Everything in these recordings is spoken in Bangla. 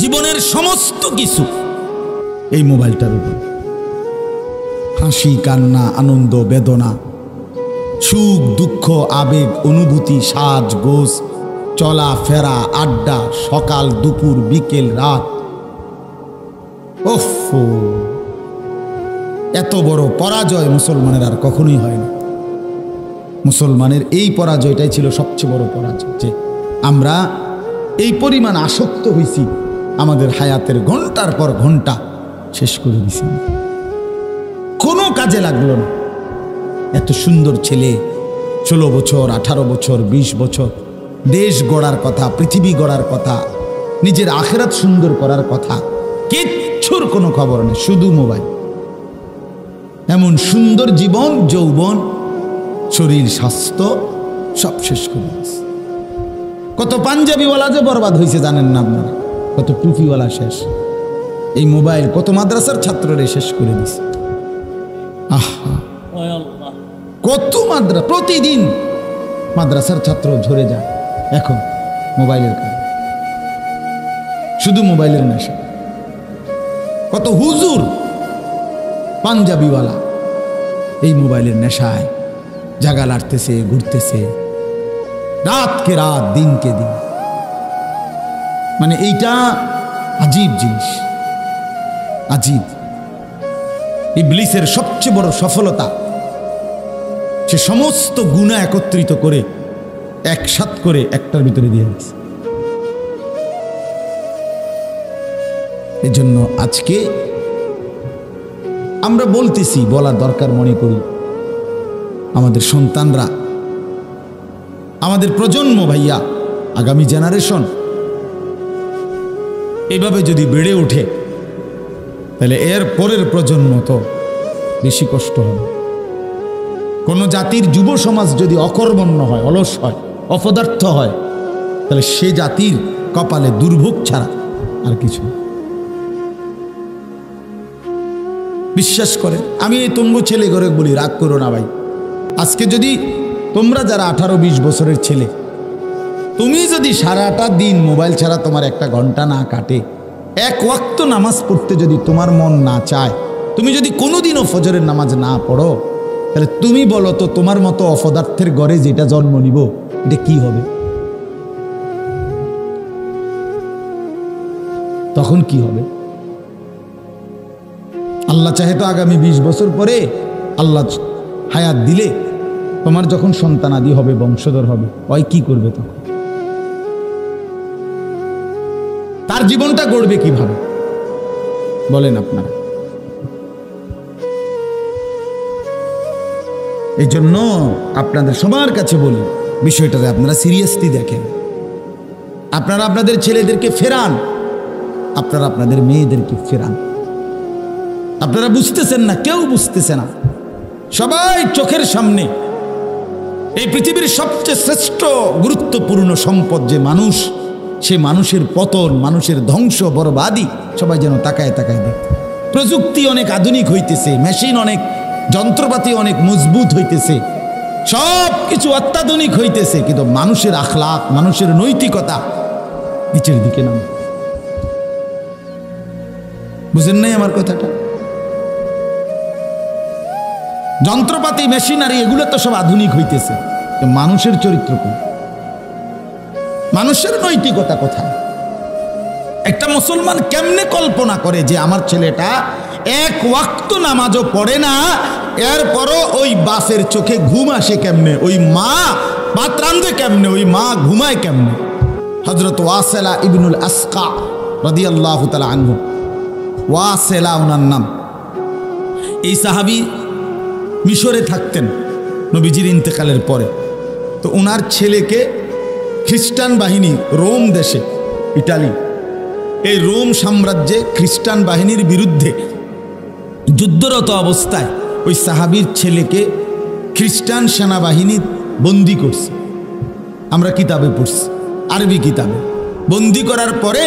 জীবনের সমস্ত কিছু এই মোবাইলটার উপর। হাসি, কান্না, আনন্দ, বেদনা, সুখ, দুঃখ, আবেগ, অনুভূতি, সাজ, গোজ, চলা ফেরা, আড্ডা, সকাল, দুপুর, বিকেল, রাত। ওফ, এত বড় পরাজয় মুসলমানের আর কখনোই হয় না। মুসলমানের এই পরাজয়টাই ছিল সবচেয়ে বড় পরাজয়, যে আমরা এই পরিমাণ আসক্ত হয়েছি, আমাদের হায়াতের ঘন্টার পর ঘন্টা শেষ করে দিছি, কোনো কাজে লাগলো না। এত সুন্দর ছেলে, 16 বছর, 18 বছর, 20 বছর, দেশ গড়ার কথা, পৃথিবী গড়ার কথা, নিজের আখিরাত সুন্দর করার কথা, কিচ্ছুর কোনো খবর নেই, শুধু মোবাইল। এমন সুন্দর জীবন, যৌবন, শরীর, স্বাস্থ্য সব শেষ করে দিয়েছে। কত পাঞ্জাবিওয়ালা যে বরবাদ হয়েছে জানেন না আপনারা, কত টুপিওয়ালা শেষ। এই মোবাইল কত মাদ্রাসার ছাত্ররে শেষ করে দিছে। আহা, কত প্রতিদিন মাদ্রাসার ছাত্র ঝরে যায় এখন মোবাইলের কারণে, শুধু মোবাইলের নেশা। কত হুজুর পাঞ্জাবিওয়ালা এই মোবাইলের নেশায় জাগা লাড়তেছে, ঘুরতেছে, রাতকে রাত, দিনকে দিন। মানে এইটা আজীব জিনিস, আজীব। ইবলিসের সবচেয়ে বড় সফলতা, সে সমস্ত গুনাহ একত্রিত করে একসাথ করে একটার ভিতরে দিয়ে দিয়েছে। এজন্য আজকে আমরা বলতেছি, বলার দরকার মনে করি, আমাদের সন্তানরা, আমাদের প্রজন্ম, ভাইয়া, আগামী জেনারেশন এইভাবে যদি বেড়ে ওঠে, তাহলে এর পরের প্রজন্ম তো বেশি কষ্ট হবে। কোন জাতির যুব সমাজ যদি অকর্মণ্য হয়, অলস হয়, অপদার্থ হয়, তাহলে সে জাতির কপালে দুর্ভোগ ছাড়া আর কিছু। বিশ্বাস করেন, আমি এই তুঙ্গ ছেলে ঘরে বলি, রাগ করো না ভাই। আজকে যদি তোমরা যারা 18-20 বছরের ছেলে, তুমি যদি সারাটা দিন মোবাইল ছাড়া তোমার একটা ঘন্টা না কাটে, এক ওয়াক্ত নামাজ পড়তে যদি তোমার মন না চায়, তুমি যদি কোনোদিনও ফজরের নামাজ না পড়ো, তাহলে তুমি বলো তো, তোমার মতো অপদার্থের ঘরে যেটা জন্ম নিব, এটা কি হবে? তখন কি হবে? আল্লাহ চাহে তো আগামী 20 বছর পরে আল্লাহ হায়াত দিলে তোমার যখন সন্তানাদি হবে, বংশধর হবে, ওই কি করবে তখন? তার জীবনটা গড়বে কিভাবে বলেন আপনারা? এই জন্য আপনাদের সবার কাছে বলি, বিষয়টাতে আপনারা সিরিয়াসলি দেখেন। আপনারা আপনাদের ছেলেদেরকে ফেরান, আপনারা আপনাদের মেয়েদেরকে ফেরান। আপনারা বুঝতেছেন না, কেউ বুঝতেছে না। সবাই চোখের সামনে এই পৃথিবীর সবচেয়ে শ্রেষ্ঠ গুরুত্বপূর্ণ সম্পদ যে মানুষ, সে মানুষের পতন, মানুষের ধ্বংস, বরবাদি সবাই যেন তাকায় তাকায় দেখে। প্রযুক্তি অনেক আধুনিক হইতেছে, মেশিন অনেক, যন্ত্রপাতি অনেক মজবুত হইতেছে, সব কিছু অত্যাধুনিক হইতেছে, কিন্তু মানুষের আখলাক, মানুষের নৈতিকতা নিচের দিকে নামে। বুঝেন নাই আমার কথাটা? যন্ত্রপাতি, মেশিনারি এগুলো তো সব আধুনিক হইতেছে, মানুষের চরিত্র কোন, মানুষের নৈতিকতা কোথায়? একটা মুসলমান কেমনে কল্পনা করে যে আমার ছেলেটা এক ওয়াক্ত নামাজও পড়ে না, এরপরও ওই বাপের চোখে ঘুম আসে কেমনে, ওই মা ভাত রাঁধে কেমনে, ওই মা ঘুমায় কেমনে? হযরত ওয়াসিলা ইবনুল আসকা রাদিয়াল্লাহু তাআলা আনহু, ওয়াসিলা ওনার নাম, এই সাহাবী মিশরে থাকতেন নবীজির ইন্তেকালের পরে। তো ওনার ছেলেকে খ্রিস্টান বাহিনী, রোম দেশে, ইটালি, এই রোম সাম্রাজ্যে খ্রিস্টান বাহিনীর বিরুদ্ধে যুদ্ধরত অবস্থায় ওই সাহাবীর ছেলেকে খ্রিস্টান সেনাবাহিনী বন্দি করছে। আমরা কিতাবে পড়ছি, আরবি কিতাবে। বন্দি করার পরে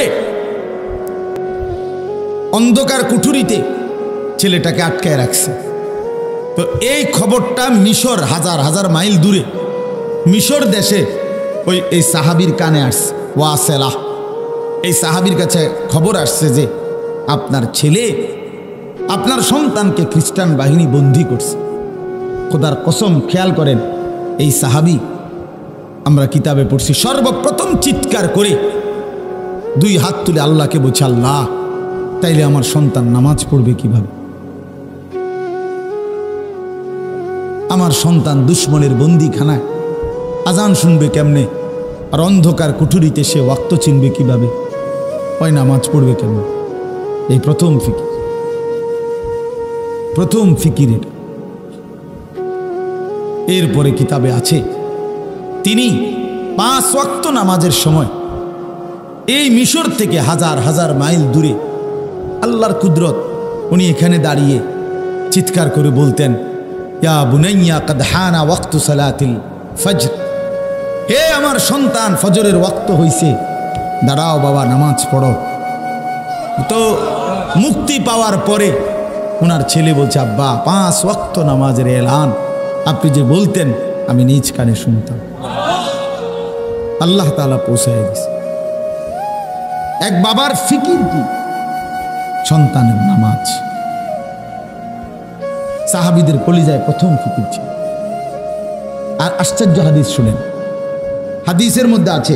অন্ধকার কুঠুরিতে ছেলেটাকে আটকায় রাখছে। তো এই খবরটা মিশর, হাজার হাজার মাইল দূরে মিশর দেশে এই সাহাবীর কানে আসছে। ওয়াসিলা এই সাহাবীর কাছে খবর আসছে যে আপনার ছেলে আপনার সন্তানকে খ্রিস্টান বাহিনী বন্দী করছে। খোদার কসম, খেয়াল করেন, এই সাহাবী আমরা কিতাবে পড়ছি সর্বপ্রথম চিৎকার করে 2 হাত তুলে আল্লাহকে বলছে, আল্লাহ, তাইলে আমার সন্তান নামাজ পড়বে কিভাবে? আমার সন্তান দুশ্মনের বন্দিখানায় আজান শুনবে কেমনে? আর অন্ধকার কুঠুরিতে সে ওয়াক্ত চিনবে কিভাবে? ওই নামাজ পড়বে কেমনে? এই প্রথম ফিকির, প্রথম ফিকির এটা। এরপরে কিতাবে আছে তিনি 5 ওয়াক্ত নামাজের সময় এই মিশর থেকে হাজার হাজার মাইল দূরে আল্লাহর কুদরত, উনি এখানে দাঁড়িয়ে চিৎকার করে বলতেন, ইয়া বুনাইয়া কাদ হানা ওয়াক্তু সালাতিল ফজর, হে আমার সন্তান, ফজরের ওয়াক্ত হইছে, দাঁড়াও বাবা, নামাজ পড়ো। তো মুক্তি পাওয়ার পরে ওনার ছেলে বলছে, আব্বা, 5 ওয়াক্ত নামাজের এলান আপনি যে বলতেন আমি নিজ কানে শুনতাম। আল্লাহ তাআলা পৌঁছায় গেছে। এক বাবার ফিকির কি? সন্তানের নামাজ। সাহাবীদের কলিজায় প্রথম ফিকির ছিল। আর আশ্চর্য হাদিস শুনেন, হাদিসের মধ্যে আছে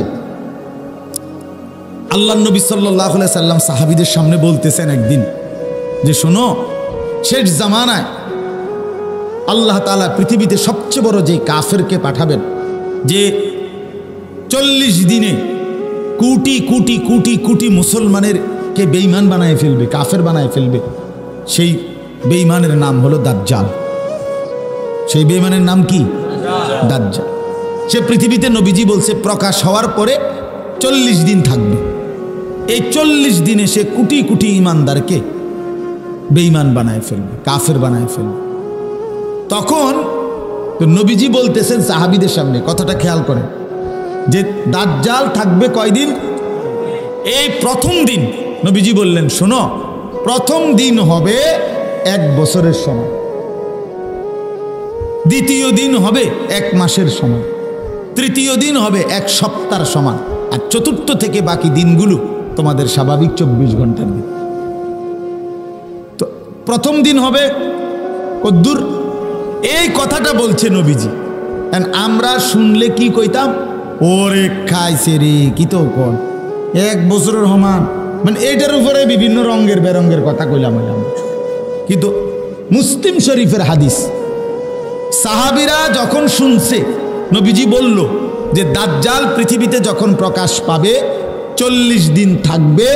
আল্লাহ নবী সাল্লাল্লাহু আলাইহি সাল্লাম সাহাবীদের সামনে বলতেছেন একদিন যে, শোনো, শেষ জামানায় আল্লাহ তাআলা পৃথিবীতে সবচেয়ে বড় যে কাফেরকে পাঠাবেন, যে 40 দিনে কোটি কোটি কোটি কোটি মুসলমানের কে বেঈমান বানায় ফেলবে, কাফের বানায় ফেলবে, সেই বেঈমানের নাম হলো দাজ্জাল। সেই বেঈমানের নাম কি? দাজ্জাল। সে পৃথিবীতে নবীজি বলছে প্রকাশ হওয়ার পরে 40 দিন থাকবে। এই 40 দিনে সে কোটি কোটি ইমানদারকে বেঈমান বানায় ফেলবে, কাফের বানায় ফেলবে। তখন তো নবীজি বলতেছেন সাহাবীদের সামনে, কথাটা খেয়াল করেন, যে দাজ্জাল থাকবে কয়দিন? এই প্রথম দিন নবীজি বললেন, শোনো, প্রথম দিন হবে 1 বছরের সময়, দ্বিতীয় দিন হবে 1 মাসের সময়, তৃতীয় দিন হবে 1 সপ্তাহের সমান, আর চতুর্থ থেকে বাকি দিনগুলো তোমাদের স্বাভাবিক 24 ঘন্টার দিন। তো প্রথম দিন হবে কদ্দুর, এই কথাটা বলছে নবীজি। আমরা শুনলে কি কইতাম? ওরে খাইছে রে, কি তো কোন 1 বছরের সমান, মানে এইটার উপরে বিভিন্ন রঙের বেরঙের কথা কইলাম। কিন্তু মুসলিম শরীফের হাদিস, সাহাবীরা যখন শুনছে নবীজি বলল যে দাজ্জাল পৃথিবীতে যখন প্রকাশ পাবে 40 দিন থাকবে,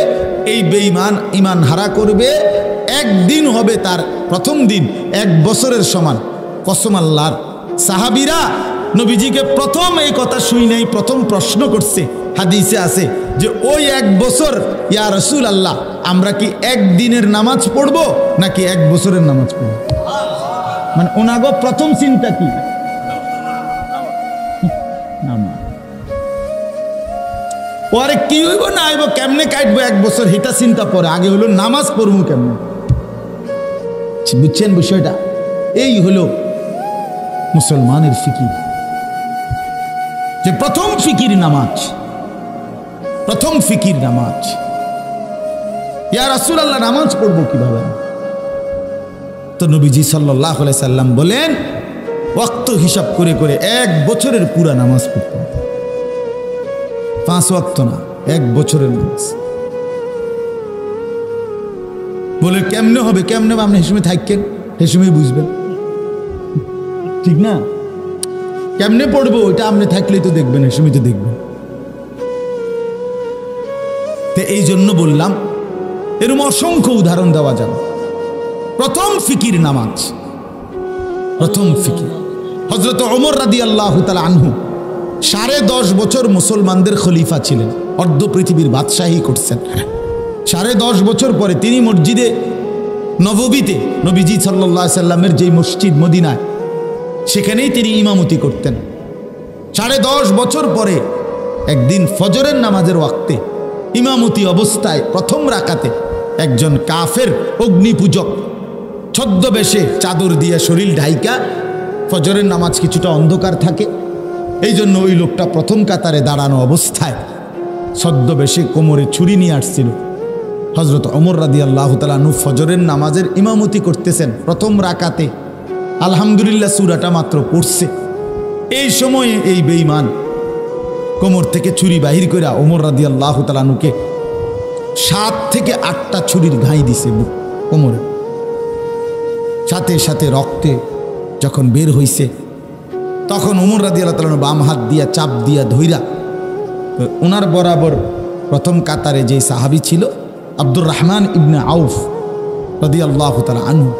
এই বেঈমান ঈমান হারা করবে, একদিন হবে তার প্রথম দিন 1 বছরের সমান। কসম আল্লাহর, সাহাবীরা নবীজিকে প্রথম এই কথা শুনেই প্রথম প্রশ্ন করছে, হাদিসে আছে যে ওই 1 বছর, ইয়া রাসূলুল্লাহ, আমরা কি 1 দিনের নামাজ পড়বো নাকি 1 বছরের নামাজ পড়বো? মানে ওনাগো প্রথম চিন্তা কি? নামাজ। পরে কি হইব না হইব, কেমনে কাটবো 1 বছর, হিটা চিন্তা পরে, আগে হলো নামাজ পড়বো কেমনে। বুঝছেন বিষয়টা? এই হলো মুসলমানের ফিকির, যে প্রথম ফিকির নামাজ, প্রথম ফিকির নামাজ। ইয়া রাসূলুল্লাহ, নামাজ পড়বো কিভাবে? তো নবীজি সাল্লাল্লাহু আলাইহি সাল্লাম বলেন, ওয়াক্ত হিসাব করে করে 1 বছরের পুরা নামাজ পড়তে, 5 ওয়াক্ত না, 1 বছরের নামাজ। বলে কেমনে হবে? কেমনে আপনি হেসুমে থাকেন, হেসুমেই বুঝবেন, ঠিক না? কেমনে পড়বো ওইটা আপনি থাকলেই তো দেখবেন, হেসুমেই তো দেখবেন। তো এই জন্য বললাম, এরকম অসংখ্য উদাহরণ দেওয়া যাবে। প্রথম ফিকির নামাজ, প্রথম ফিকির। হযরত ওমর রাদিয়াল্লাহু তাআলা আনহু 10.5 বছর মুসলমানদের খলিফা ছিলেন, অর্ধ পৃথিবীর বাদশাহী করছেন। 10.5 বছর পরে তিনি মসজিদে নববীতে, নবীজি সাল্লাল্লাহু আলাইহি সাল্লামের যেই মসজিদ মদিনায়, সেখানেই তিনি ইমামতি করতেন। 10.5 বছর পরে একদিন ফজরের নামাজের ওয়াক্তে ইমামতি অবস্থায় প্রথম রাকাতে একজন কাফের অগ্নিপূজক ছদ্মবেশে চাদর দিয়ে শরীর ঢাইকা, ফজরের নামাজ কিছুটা অন্ধকার থাকে, এই জন্য ওই লোকটা প্রথম কাতারে দাঁড়ানো অবস্থায় ছদ্মবেশে কোমরে ছুরি নিয়ে আসছিল। হযরত ওমর রাদিয়াল্লাহু তাআলা আনহু ফজরের নামাজের ইমামতি করতেছেন, প্রথম রাকাতে আলহামদুলিল্লাহ সূরাটা মাত্র পড়ছে। এই সময়ে এই বেঈমান কোমর থেকে ছুরি বাহির করে ওমর রাদিয়াল্লাহু তাআলা আনহুকে 7 থেকে 8টা ছুরির ঘাই দিছে কোমরে। সাথে সাথে রক্তে যখন বের হইছে তখন ওমর রাদিয়াল্লাহু তাআলা বাম হাত দিয়া চাপ দিয়া ধইরা ওনার বরাবর প্রথম কাতারে যে সাহাবী ছিল আব্দুর রহমান ইবনে আউফ রাদিয়াল্লাহু তাআলা আনহু,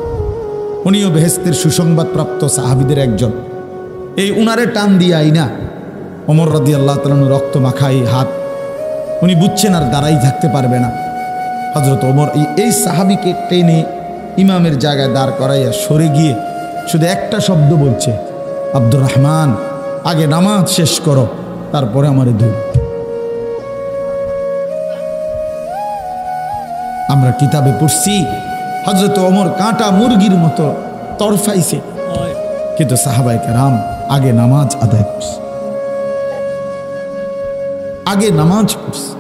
উনিও বেহেশতের সুসংবাদ প্রাপ্ত সাহাবীদের একজন। এই উনারে টান দিয়া আইনা ওমর রাদিয়াল্লাহু তাআলা আনহু রক্ত মাখা এই হাত, উনি বুঝছেন আর দাঁড়াই থাকতে পারবে না। হযরত ওমর এই সাহাবীকে টেনে ইমামের জায়গায় দাঁড় করাইয়া সরে গিয়ে শুধু একটা শব্দ বলছে, আব্দুর রহমান আগে নামাজ শেষ করো, তারপরে আমারে ধর। আমরা কিতাবে পড়ছি হযরত ওমর কাঁটা মুরগির মতো তরফাইছে, কিন্তু সাহাবায়ে কেরাম আগে নামাজ আদায় করছে, আগে নামাজ পড়ছে,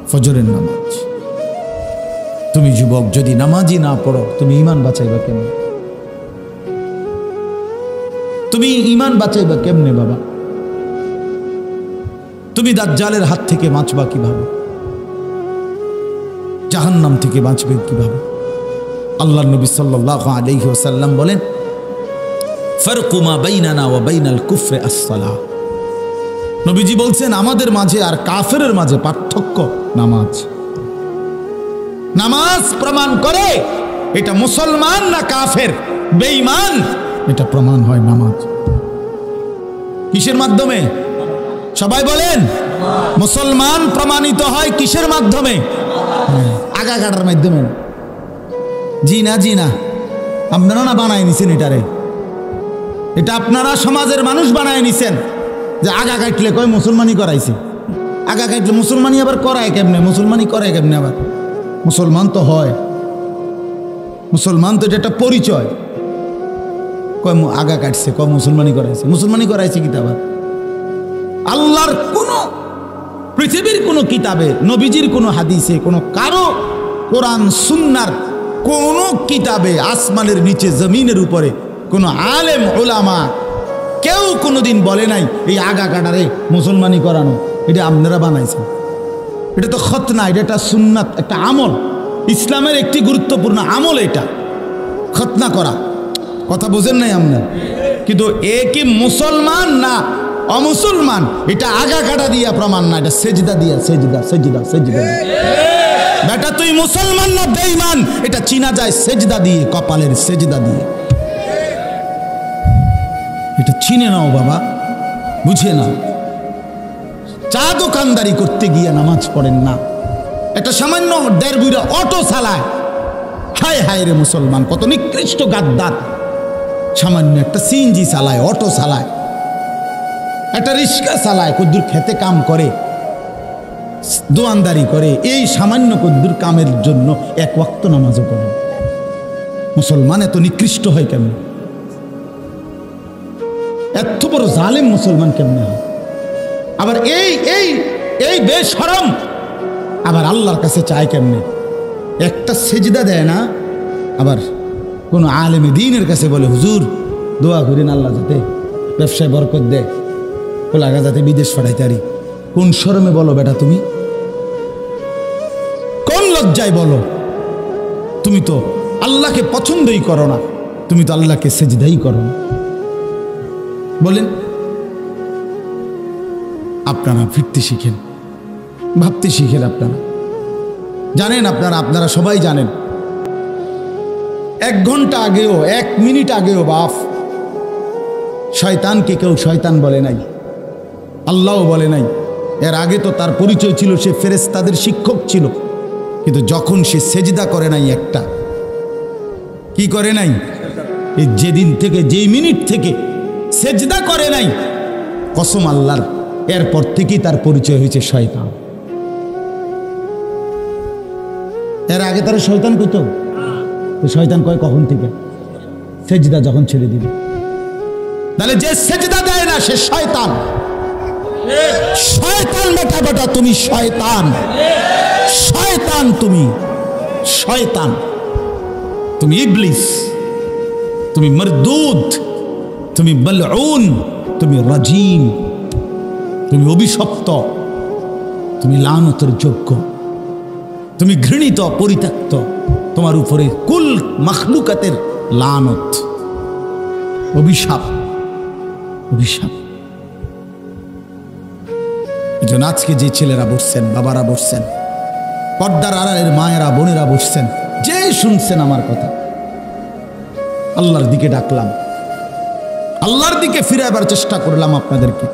ফজরের নামাজ। তুমি যুবক যদি নামাজই না পড়ো তুমি ঈমান বাঁচাইবা কেমনে? তুমি ঈমান বাঁচাইবা কেমনে বাবা? তুমি দাজ্জালের হাত থেকে বাঁচবা কিভাবে? জাহান্নাম থেকে বাঁচবে কিভাবে? আল্লাহর নবী সাল্লাল্লাহু আলাইহি ওয়াসাল্লাম বলেন, ফারকু মা বাইনানা ওয়া বাইনাল কুফরি আস-সালাহ। নবীজি বলছেন আমাদের মাঝে আর কাফেরের মাঝে পার্থক্য নামাজ। নামাজ প্রমাণ করে এটা মুসলমান না কাফের, বেঈমান, এটা প্রমাণ হয় নামাজ। কিসের মাধ্যমে? সবাই বলেন। মুসলমান প্রমাণিত হয় কিসের মাধ্যমে? আগা কাটার মাধ্যমে। জি না, জি না, আপনারা না বানায় নিছেন এটারে, এটা আপনারা সমাজের মানুষ বানায় নিছেন যে আগা কাটলে কয় মুসলমানি করাইছে। আগা কাটলে মুসলমানি আবার করায় কেমনে? মুসলমানি করায় কেমনে? আবার মুসলমান তো হয়, মুসলমান তো এটা একটা পরিচয়। কয় আগা কাটছে, কয় মুসলমানি করাইছে। মুসলমানি করাইছে কি আবার? আল্লাহর কোন পৃথিবীর কোন কিতাবে, নবীজির কোন হাদিসে, কোন কারো কোরআন সুন্নার কোন কিতাবে, আসমানের নিচে জমিনের উপরে কোন আলেম ওলামা কেউ কোনোদিন বলে নাই এই আগা কাটারে মুসলমানি করানো এটা আপনারা বানাইছেন। এটা তো খতনা, এটা একটা সুন্নাত, একটা আমল, ইসলামের একটি গুরুত্বপূর্ণ আমল এটা খতনা করা। কথা বোঝেন নাই আপনার? কিন্তু এ কি মুসলমান না অমুসলমান এটা আগা কাটা দিয়া প্রমাণ না, এটা সেজদা দিয়া, সেজদা সেজদা সেজদা। বেটা তুই মুসলমান না বেঈমান এটা চিনা যায় সেজদা দিয়ে, কপালের সেজদা দিয়ে। এটা চিনে নাও বাবা, বুঝে নাও। চা দোকানদারি করতে গিয়ে নামাজ পড়েন না, একটা সামান্য 1.5 বিঘা অটো চালায়। হায় হায় রে মুসলমান, কত নিকৃষ্ট গাদ্দার। সামান্য একটা সিএনজি চালায়, অটো চালায়, একটা রিক্সা চালায়, কদ্দুর খেতে কাম করে, দোয়ানদারি করে, এই সামান্য কদ্দুর কামের জন্য 1 ওয়াক্ত নামাজও পড়ে। মুসলমান এত নিকৃষ্ট হয় কেমন? এত বড় জালেম মুসলমান কেমনে হয়? আবার এই এই এই বেশরম আবার আল্লাহর কাছে চায় কেমনে? একটা সেজদা দেয় না, আবার কোন আলেমে দ্বীনের কাছে বলে হুজুর দোয়া করেন আল্লাহ যাতে ব্যবসায় বরকত দেয়, ওলাগা যাতে বিদেশ পাঠাইতে পারি। কোন শরমে বলো বেটা তুমি? কোন লজ্জায় বলো? তুমি তো আল্লাহকে পছন্দই করো না, তুমি তো আল্লাহকে সেজদাই করো না। বলেন, আপনারা ফিরতে শিখেন, ভাবতে শিখেন। আপনারা জানেন, আপনারা সবাই জানেন 1 ঘন্টা আগেও, 1 মিনিট আগেও বাপ শয়তানকে কেউ শয়তান বলে নাই, আল্লাহও বলে নাই। এর আগে তো তার পরিচয় ছিল সে ফেরেশতাদের শিক্ষক ছিল, কিন্তু যখন সে সেজদা করে নাই, একটা কি করে নাই, এই যেদিন থেকে, যেই মিনিট থেকে সেজদা করে নাই, কসম আল্লাহর, এরপর থেকেই তার পরিচয় হয়েছে শয়তান। এর আগে তারা শয়তান কইতো, শয়তান কয় কখন থেকে? সেজদা যখন ছেড়ে দিবে। তাহলে যে সেজদা দেয় না সে শয়তান। শয়তান বেটা বেটা, তুমি শয়তান, শয়তান, তুমি শয়তান, তুমি ইবলিস, তুমি মরদুদ, তুমি মালউন, তুমি রাজিম, তুমি অভিশপ্ত, তুমি লানতের যোগ্য, তুমি ঘৃণিত, পরিত্যক্ত, তোমার উপরে কুল মাখলুকাতের লানত, অভিশাপ, অভিশাপ। এই জন্য আজকে যে ছেলেরা বসছেন, বাবারা বসছেন, পর্দার আড়ালের মায়েরা বোনেরা বসছেন, যে শুনছেন আমার কথা, আল্লাহর দিকে ডাকলাম, আল্লাহর দিকে ফিরে আবার চেষ্টা করলাম আপনাদেরকে।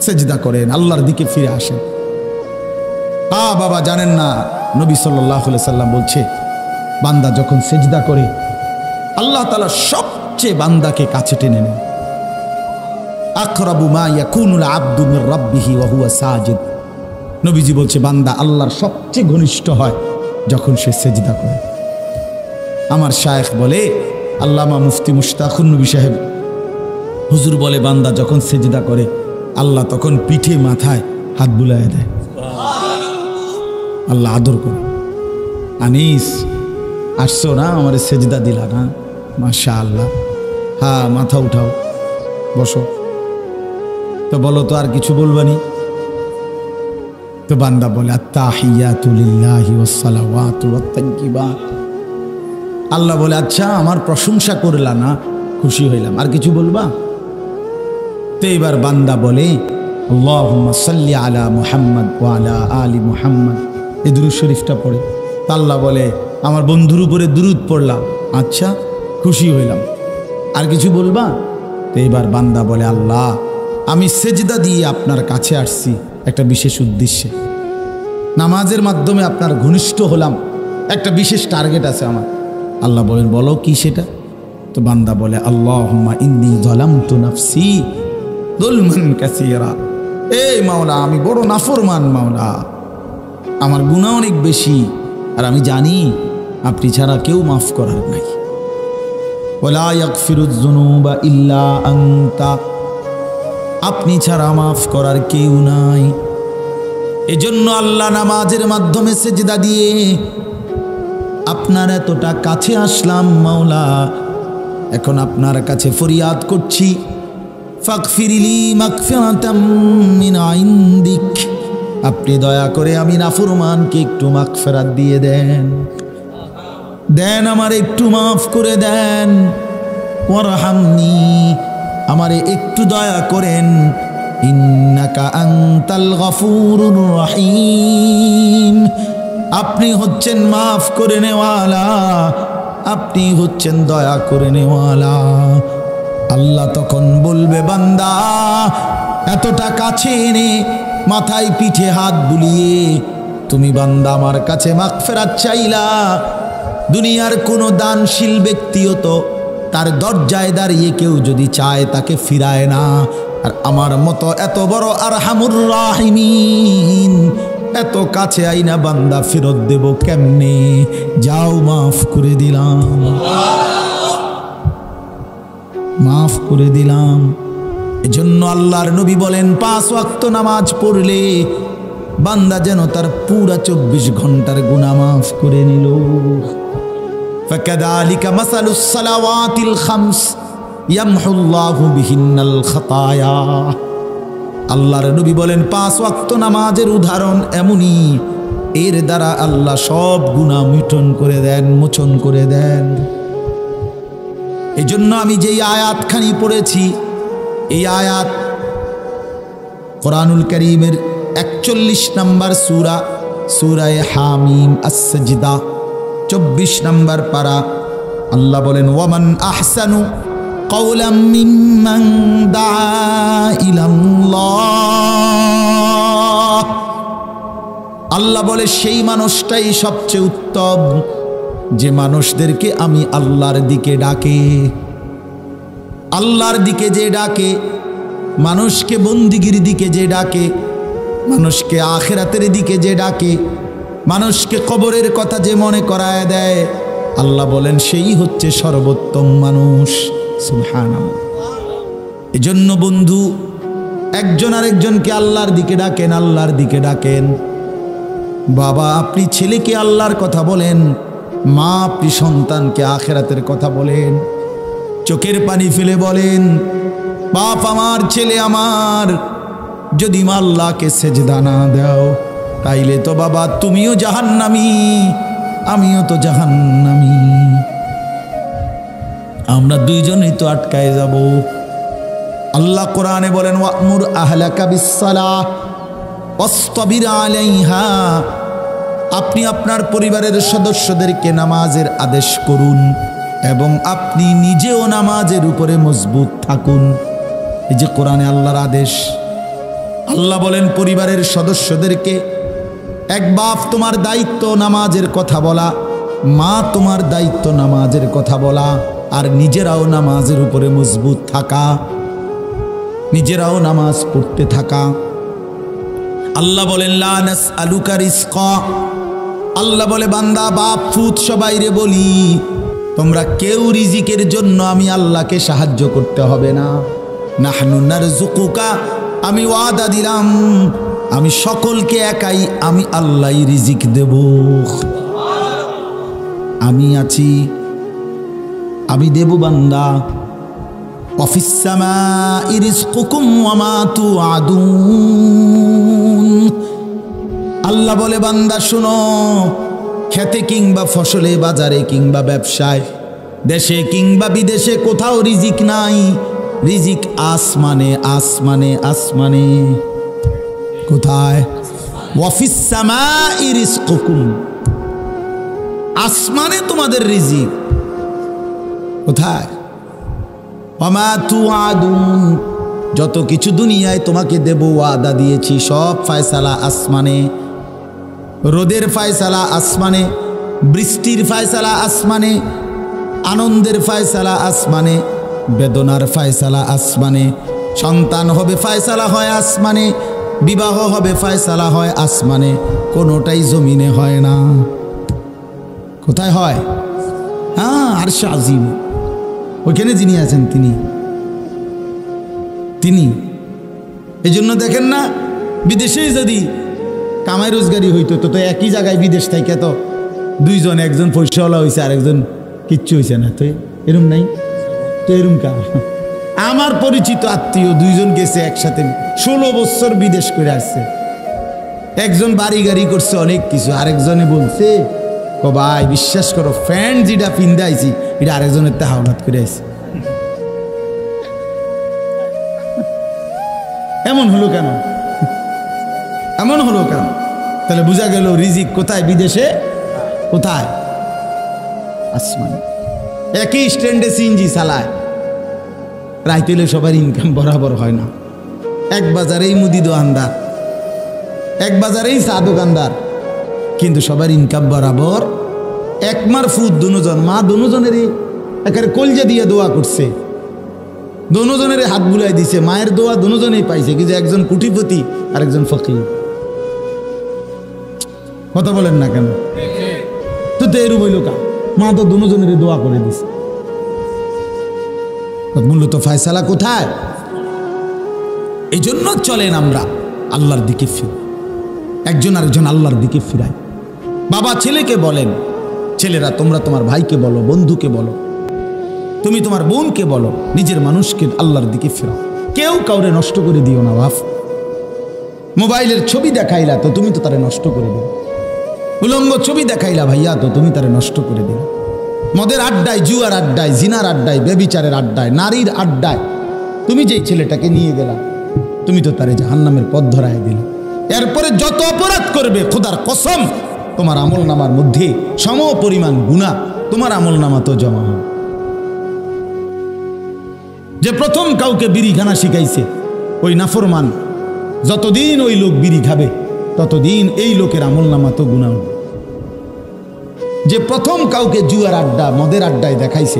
সেজদা করেন, আল্লাহর দিকে ফিরে আসেন। বাবা জানেন না, নবী সাল্লাল্লাহু আলাইহি সাল্লাম বলছে, বান্দা যখন সেজদা করে আল্লাহ তাআলা সবচেয়ে বান্দাকে কাছে টেনে নেন। আকরাবু মা ইয়াকুনুল আবদু মির রাব্বিহি ওয়া হুয়া সাজিদ। নবীজি বলছে, বান্দা আল্লাহর সবচেয়ে ঘনিষ্ঠ হয় যখন সে সেজদা করে। আমার শায়েখ বলে, আল্লামা মুফতি মুশতাকুন নবী সাহেব হুজুর বলে, বান্দা যখন সেজদা করে আল্লাহ তখন পিঠে মাথায় হাত বুলায় দেয়, আল্লাহ আদর করে। আনিস আসছো না, আমার সেজদা দিলা না, মাশাআল্লাহ, হ্যাঁ মাথা উঠাও, বসো। তো বলো তো আর কিছু বলবানি? তো বান্দা বলে, আত্তাহিয়াতু লিল্লাহি ওয়াস সালাওয়াতু ওয়াত তাইয়্যিবাত। আল্লাহ বলে, আচ্ছা আমার প্রশংসা করলা না, খুশি হইলাম, আর কিছু বলবা? তো এবার বান্দা বলে, আল্লাহুম্মা সাল্লি আলা মুহাম্মদ ওয়া আলা আলি মুহাম্মদ, এই দুরূদ শরীফটা পড়ে। তা আল্লাহ বলে, আমার বন্ধুর উপরে দুরূদ পড়লাম, আচ্ছা খুশি হইলাম, আর কিছু বলবা? তো এবার বান্দা বলে, আল্লাহ আমি সেজদা দিয়ে আপনার কাছে আসছি একটা বিশেষ উদ্দেশ্যে, নামাজের মাধ্যমে আপনার ঘনিষ্ঠ হলাম, একটা বিশেষ টার্গেট আছে আমার। আল্লাহ বলেন, বলো কি সেটা? তো বান্দা বলে, আল্লাহুম্মা ইন্নী যালামতু নাফসি যুলমান কাসীরা। এই মাওলা, আমি বড় নাফরমান মাওলা, আমার গুনাহ অনেক বেশি, আর আমি জানি আপনি ছাড়া কেউ মাফ করার নাই। ওয়ালা ইয়াগফিরুয যুনুবা ইল্লা আনতা, আপনি ছাড়া মাফ করার কেউ নাই। এজন্য আল্লাহ নামাজের মাধ্যমে সেজদা দিয়ে আপনার এতটা কাছে আসলাম মাওলা, এখন আপনার কাছে ফরিয়াদ করছি, ফাগফিরলি মাগফিরাতাম মিন ইনদিক, আপনি দয়া করে আমি নাফরমানকে একটু মাগফিরাত দিয়ে দেন, দেন আমার একটু মাফ করে দেন। ওয়ারহামনি, আমারে একটু দয়া করেন, ইন্নাকা আনতাল গফুরুর রহিম, আপনি হচ্ছেন মাফ করে নেওয়ালা, আপনি হচ্ছেন দয়া করে নেওয়ালা। আল্লাহ তখন বলবে, বান্দা এতটা কাছে এনে মাথায় পিঠে হাত বুলিয়ে তুমি বান্দা আমার কাছে মাগফিরাত চাইলা, দুনিয়ার কোনো দানশীল ব্যক্তিও তো তার দরজায় দাঁড়িয়ে কেউ যদি চায় তাকে ফিরায় না, আর আমার মতো এত বড় আরহামুর রাহিমিন এত কাছে আইনা বান্দা ফেরত দেব কেমনে? যাও মাফ করে দিলাম, মাফ করে দিলাম। এজন্য আল্লাহর নবী বলেন, 5 ওয়াক্ত নামাজ পড়লে বান্দা যেন তার পুরা 24 ঘন্টার গুনাহ মাফ করে নিল। ফাকাযালিকা মাসালুস সালাওয়াতিল খামস ইয়ামহুল্লাহু বিহিন্নাল খাতায়া। আল্লাহর নবী বলেন, 5 ওয়াক্ত নামাজের উদাহরণ এমনই, এর দ্বারা আল্লাহ সব গুনাহ মিটন করে দেন, মোচন করে দেন। এই জন্য আমি যেই আয়াতখানি পড়েছি, এই আয়াত কোরআনুল কারীমের 41 নম্বর সূরা, সূরায়ে হামিম আস-সাজদা 24 নম্বর পারা। আল্লাহ বলেন, ওয়ামান আহসানু কাওলাম মিম্মান দাআ ইলাল্লাহ। আল্লাহ বলে, সেই মানুষটাই সবচেয়ে উত্তম যে মানুষদেরকে আমি আল্লাহর দিকে ডাকে। আল্লাহর দিকে যে ডাকে, মানুষকে বন্দিগির দিকে যে ডাকে, মানুষকে আখিরাতের দিকে যে ডাকে, মানুষকে কবরের কথা যে মনে করায় দেয়, আল্লাহ বলেন সেই হচ্ছে সর্বোত্তম মানুষ। সুবহানাল্লাহ। এজন্য বন্ধু, একজন আরেকজনকে আল্লাহর দিকে ডাকেন, আল্লাহর দিকে ডাকেন। বাবা আপনি ছেলেকে আল্লাহর কথা বলেন, মা আপনি সন্তানকে আখিরাতের কথা বলেন। চোখের পানি ফেলে বলেন, বাপ আমার, ছেলে আমার, যদি মা আল্লাহকে সেজদা না দাও তাইলে তো বাবা তুমিও জাহান্নামী, আমিও তো জাহান্নামী। আমরা দুইজনই তো আটকায় যাব। আল্লাহ কোরআনে বলেন, ওয়া'মুর আহলাকা বিস-সালাহ ওয়াসতাবির আলাইহা। আপনি আপনার পরিবারের সদস্যদেরকে নামাজের আদেশ করুন এবং আপনি নিজেও নামাজের উপরে মজবুত থাকুন। এই যে কোরআনে আল্লাহর আদেশ। আল্লাহ বলেন পরিবারের সদস্যদেরকে, এক বাপ তোমার দায়িত্ব নামাজের কথা বলা, মা তোমার দায়িত্ব নামাজের কথা বলা, আর নিজেরাও নামাজের উপরে মজবুত থাকা, নিজেরাও নামাজ পড়তে থাকা। আল্লাহ বলেন লা নাসআলুকা রিজকা। আল্লাহ বলে বান্দা বাপ ফুত সবাইরে বলি, তোমরা কেউ রিজিকের জন্য আমি আল্লাহকে সাহায্য করতে হবে না। নাহনু নারযুকুকা, আমি ওয়াদা দিলাম আমি সকলকে একাই আমি আল্লাহই রিজিক দেব। আমি আছি, আমি দেব বান্দা। ওয়াফিস সামাই রিজকুকুম ওয়া মা তুআদুন। আল্লাহ বলে বান্দা শুনো, খেতে কিংবা ফসলে, বাজারে কিংবা ব্যবসায়, দেশে কিংবা বিদেশে কোথাও রিজিক নাই। রিজিক আসমানে, আসমানে, আসমানে। কোথায়? ওয়াফিস সামাই রিজকুকুম, আসমানে তোমাদের রিজিক। কোথায়? ওয়া মা তুআদুন, যত কিছু দুনিয়ায় তোমাকে দেব ওয়াদা দিয়েছি সব ফয়সালা আসমানে। রোদের ফয়সালা আসমানে, বৃষ্টির ফয়সালা আসমানে, আনন্দের ফয়সালা আসমানে, বেদনার ফয়সালা আসমানে। সন্তান হবে ফয়সালা হয় আসমানে, বিবাহ হবে ফয়সালা হয় আসমানে, কোনোটাই জমিনে হয় না। কোথায় হয়? হ্যাঁ, আরশে আজিম, ওইখানে যিনি আছেন তিনি। এই জন্য দেখেন না, বিদেশেই যদি কামাই রোজগারি হইতো তো একই জায়গায় বিদেশ থেকে তো দুইজন, একজন পয়সাওয়ালা হয়েছে আরেকজন কিচ্ছু হয়েছে না। তো এরম নাই তো, এরম কা আমার পরিচিত আত্মীয় দুইজন গেছে একসাথে 16 বছর বিদেশ করে আসছে। একজন বাড়ি গাড়ি করছে অনেক কিছু, আরেকজনে বলছে ও ভাই বিশ্বাস করো ফ্যান যেটা পিন্দা আইছি এটা আরেকজনের তে হাওলাত করে আইছি। এমন হলো কেন? এমন হলো কেন? তাহলে বোঝা গেল রিজিক কোথায়? বিদেশে। কোথায়? আসমানে। একই স্ট্যান্ডে সিএনজি চালায়, রাইতেলে সবার ইনকাম বরাবর হয় না। এক বাজারেই মুদি দোকানদার, এক বাজারেই চা দোকানদার, কিন্তু সবার ইনকাম বরাবর। একমার ফুট দুজন, মা দুজনেরই একেবারে কলজা দিয়ে দোয়া করছে, দুজনের হাত বুলাই দিছে, মায়ের দোয়া দুজনেই পাইছে, কিন্তু একজন কোটিপতি আর একজন ফকির। কথা বলেন না কেন? তো এরু বইল কা, মা তো দুজনের দোয়া করে দিছে। মূলত ফয়সালা কোথায়? এই জন্য চলেন আমরা আল্লাহর দিকে ফিরি, একজন আরেকজন আল্লাহর দিকে ফিরাই। বাবা ছেলেকে বলেন, ছেলেরা তোমরা তোমার ভাইকে বলো, বন্ধুকে বলো, তুমি তোমার বোনকে বলো, নিজের মানুষকে আল্লাহর দিকে ফিরাও। কেউ কাউরে নষ্ট করে দিও না বাপ। মোবাইলের ছবি দেখাইলা তো তুমি তো তারে নষ্ট করে দিও, উলঙ্গ ছবি দেখাইলা ভাইয়া তো তুমি তারে নষ্ট করে দিও। মদের আড্ডায়, জুয়ার আড্ডায়, জিনার আড্ডায়, ব্যভিচারের আড্ডায়, নারীর আড্ডায় তুমি যেই ছেলেটাকে নিয়ে গেলা তুমি তো তারে জাহান্নামের পথ ধরায় দিলে। এরপরে যত অপরাধ করবে খোদার কসম তোমার আমল নামার মধ্যে সম পরিমাণ গুনাহ তোমার আমল নামা তো জমা হবে। যে প্রথম কাউকে বিড়িখানা শিখাইছে ওই নাফরমান, যতদিন ওই লোক বিড়ি খাবে ততদিন এই লোকের আমল নামা তো গুনাহ হবে। যে প্রথম কাউকে জুয়ার আড্ডা, মদের আড্ডায় দেখাইছে,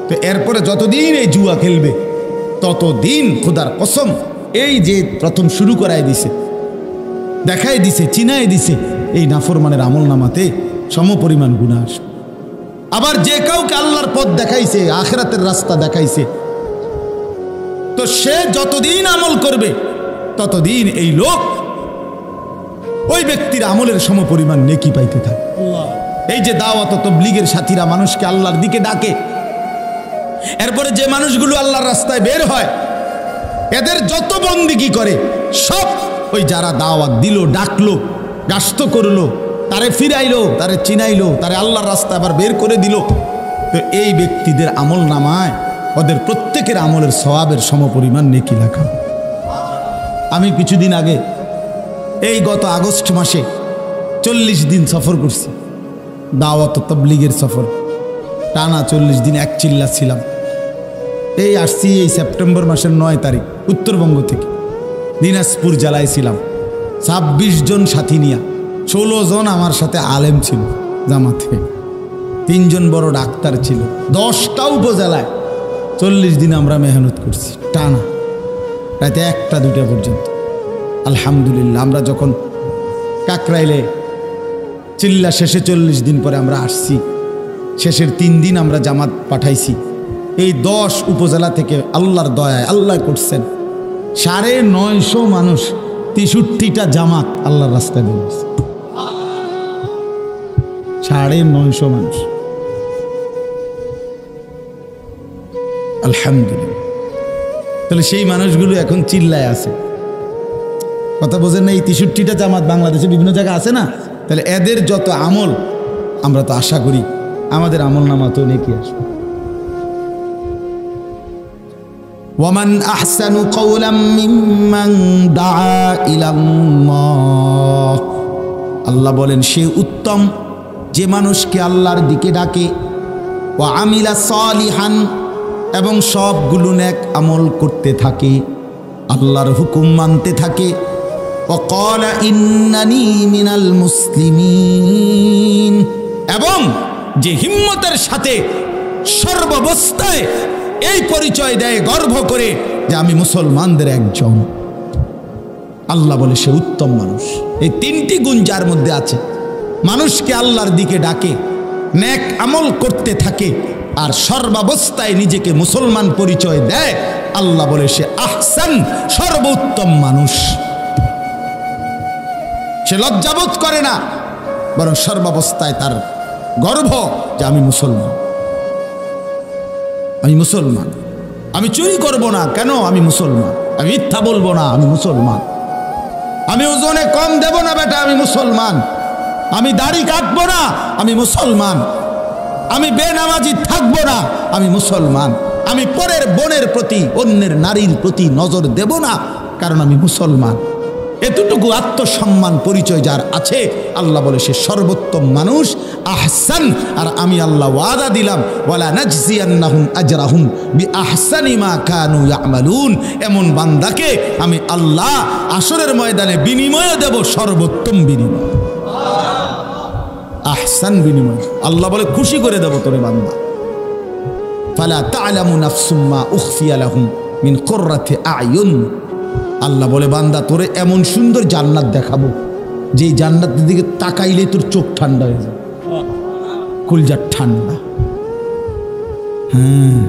তো এরপরে যতদিন এই জুয়া খেলবে ততদিন খোদার কসম এই যে প্রথম শুরু করাই দিছে, দেখাই দিছে, চিনাই দিছে, এই নাফরমানের আমল নামাতে সম পরিমাণ গুনাহ আসবে। আবার যে কাউকে আল্লাহর পথ দেখাইছে, আখিরাতের রাস্তা দেখাইছে, তো সে যতদিন আমল করবে ততদিন এই লোক ওই ব্যক্তির আমলের সমপরিমাণ নেকি পাইতে থাকে। এই যে দাওয়াত ও তাবলীগের সাথীরা মানুষকে আল্লাহর দিকে ডাকে, এরপরে যে মানুষগুলো আল্লাহর রাস্তায় বের হয়, এদের যত বন্দিগি করে সব ওই যারা দাওয়াত দিল, ডাকলো, গাস্ত করলো, তারে ফিরাইলো, তারে চিনাইলো, তারে আল্লাহর রাস্তায় আবার বের করে দিল, তো এই ব্যক্তিদের আমল নামায় ওদের প্রত্যেকের আমলের সওয়াবের সমপরিমাণ নেকি লেখা। আমি কিছুদিন আগে এই গত আগস্ট মাসে 40 দিন সফর করছি, দাওয়াত ও তাবলীগের সফর, টানা 40 দিন এক চিল্লা ছিলাম। এই আসছি এই সেপ্টেম্বর মাসের 9 তারিখ উত্তরবঙ্গ থেকে দিনাজপুর জেলায় ছিলাম। 26 জন সাথী নিয়া, 16 জন আমার সাথে আলেম ছিল জামাতে, 3 জন বড় ডাক্তার ছিল, 10টা উপজেলায় 40 দিন আমরা মেহনত করছি টানা, রাতে 1টা 2টা পর্যন্ত। আলহামদুলিল্লাহ, আমরা যখন কাকরাইলে চিল্লা শেষে 40 দিন পরে আমরা আসছি, শেষের 3 দিন আমরা জামাত পাঠাইছি। এই 10 উপজেলা থেকে আল্লাহর দয়ায় আল্লাহ করছেন 950 মানুষ, 63টা জামাত আল্লাহর রাস্তায় বেরিয়েছে। 950 মানুষ, আলহামদুলিল্লাহ। তাহলে সেই মানুষগুলো এখন চিল্লায় আছে, কথা বোঝেন না? এই 63টা জামাত বাংলাদেশে বিভিন্ন জায়গায় আছে না, তাহলে এদের যত আমল, আমরা তো আশা করি আমাদের আমল নামা তো নেকি আসবে। ওয়ামান আহসানু কাওলাম মিম্মান দাআ ইলাল্লাহ, আল্লাহ বলেন সে উত্তম যে মানুষকে আল্লাহর দিকে ডাকে, ওয়া আমিলা সালিহান, এবং সবগুলো নেক আমল করতে থাকে, আল্লাহর হুকুম মানতে থাকে, ওয়া ক্বালা ইন্নানি মিনাল মুসলিমিন, এবং যে হিম্মতের সাথে সর্বাবস্থায় এই পরিচয় দেয় গর্ব করে যে আমি মুসলমানদের একজন, আল্লাহ বলে সে উত্তম মানুষ। এই 3টি গুণ যার মধ্যে আছে, মানুষকে আল্লাহর দিকে ডাকে, নেক আমল করতে থাকে, আর সর্বাবস্থায় নিজেকে মুসলমান পরিচয় দেয়, আল্লাহ বলে সে আহসান, সর্বোত্তম মানুষ। সে লজ্জাবোধ করে না, বরং সর্বাবস্থায় তার গর্ব যে আমি মুসলমান, আমি মুসলমান, আমি চুরি করব না, কেন? আমি মুসলমান। আমি মিথ্যা বলবো না, আমি মুসলমান। আমি ওজনে কম দেব না বেটা, আমি মুসলমান। আমি দাড়ি কাটবো না, আমি মুসলমান। আমি বেনামাজি থাকবো না, আমি মুসলমান। আমি পরের বোনের প্রতি, অন্যের নারীর প্রতি নজর দেব না, কারণ আমি মুসলমান। এতটুকু আত্মসম্মান পরিচয় যার আছে, আল্লাহ বলে সে সর্বোত্তম মানুষ, আহসান। আর আমি আল্লাহ ওয়াদা দিলাম, ওয়ালা নাজজিয়ান্নাহুম আজরাহুম বিআহসানি মা কানু ইয়ামালুন, এমন বান্দাকে আমি আল্লাহ আসরের ময়দানে বিনিময় দেব সর্বোত্তম বিনিময়, আহসান বিনিময়। আল্লাহ বলে খুশি করে দেব তোরে বান্দা। ফালা তা'লামু নাফসুম মা উখফিয়া লাহুম মিন কুররাতি আ'য়ুন, আল্লাহ বলে বান্দা তোরে এমন সুন্দর জান্নাত দেখাবো, যে জান্নাতের দিকে তাকাইলে তোর চোখ ঠান্ডা হয়ে যায়, কলজা ঠান্ডা। হ্যাঁ,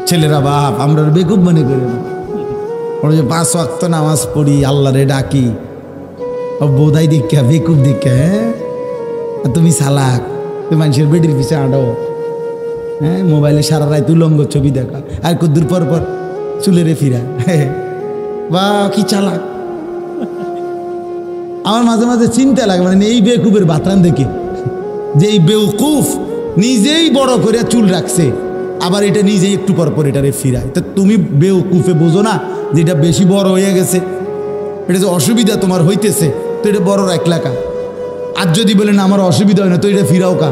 ছেলেরা বাপ আমরা বেকুব মনে করি না, ওরা যে 5 ওয়াক্ত নামাজ পড়ি, আল্লাহরে ডাকি, বোধাই দীক্ষা বেকুব দীক্ষা। হ্যাঁ, তুমি চালাক, তুমি মানুষের বেডির পিছে আডো, হ্যাঁ, মোবাইলে সারা রাত উলঙ্গ ছবি দেখা, আর কদ্দুর পর পর চুলেরে ফিরা, বা কি চালাক। আমার মাঝে মাঝে চিন্তা লাগে, মানে এই বেকুবের বাতান দেখে, যে এই বেউকুফ নিজেই বড় করে চুল রাখছে, আবার এটা নিজেই একটু পর পর এটারে ফিরায়। তো তুমি বেউকুফে বোঝো না যে এটা বেশি বড় হয়ে গেছে, এটা যে অসুবিধা তোমার হইতেছে, তো এটা বড় রাখলা কা? আর যদি বলেন আমার অসুবিধা হয় না, তো এটা ফিরাও কা?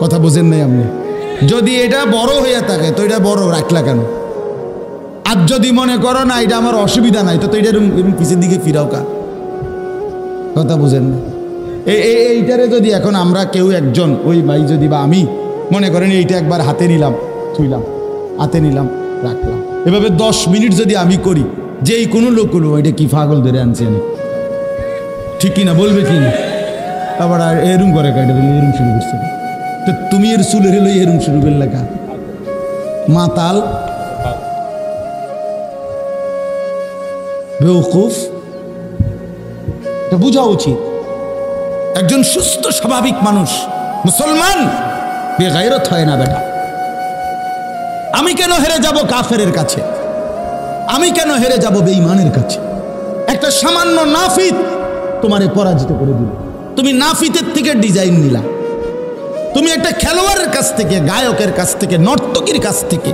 কথা বোঝেন নাই আপনি? যদি এটা বড় হইয়া থাকে তো এটা বড় রাখলা কেন? আর যদি মনে করো না এটা আমার অসুবিধা নাই, তো এটা পিছের দিকে ফিরাও কা? কথা বুঝেন না? এইটারে যদি এখন আমরা কেউ একজন, ওই ভাই যদি বা আমি মনে করেন এইটা একবার হাতে নিলাম, ছুইলাম, হাতে নিলাম, রাখলাম, এভাবে 10 মিনিট যদি আমি করি, যেই কোনো লোক করবো এটা কি পাগল ধরে আনছি আমি, ঠিক কিনা বলবে কি না? আবার এরম করে কাটা এরম শুরু করছে, তো তুমি এর চুলের হলো এরম শুরু করলে কা? মাতাল। বেওকুফ, এটা বোঝা উচিত। একজন সুস্থ স্বাভাবিক মানুষ মুসলমান বেগায়রত হয় না বেটা। আমি কেন হেরে যাব কাফেরের কাছে? আমি কেন হেরে যাব বেঈমানের কাছে? একটা সামান্য নাফিত তোমারে পরাজিত করে দিল। তুমি নাফিতের থেকে ডিজাইন নিলা, তুমি একটা খেলোয়াড়ের কাছ থেকে, গায়কের কাছ থেকে, নর্তকীর কাছ থেকে।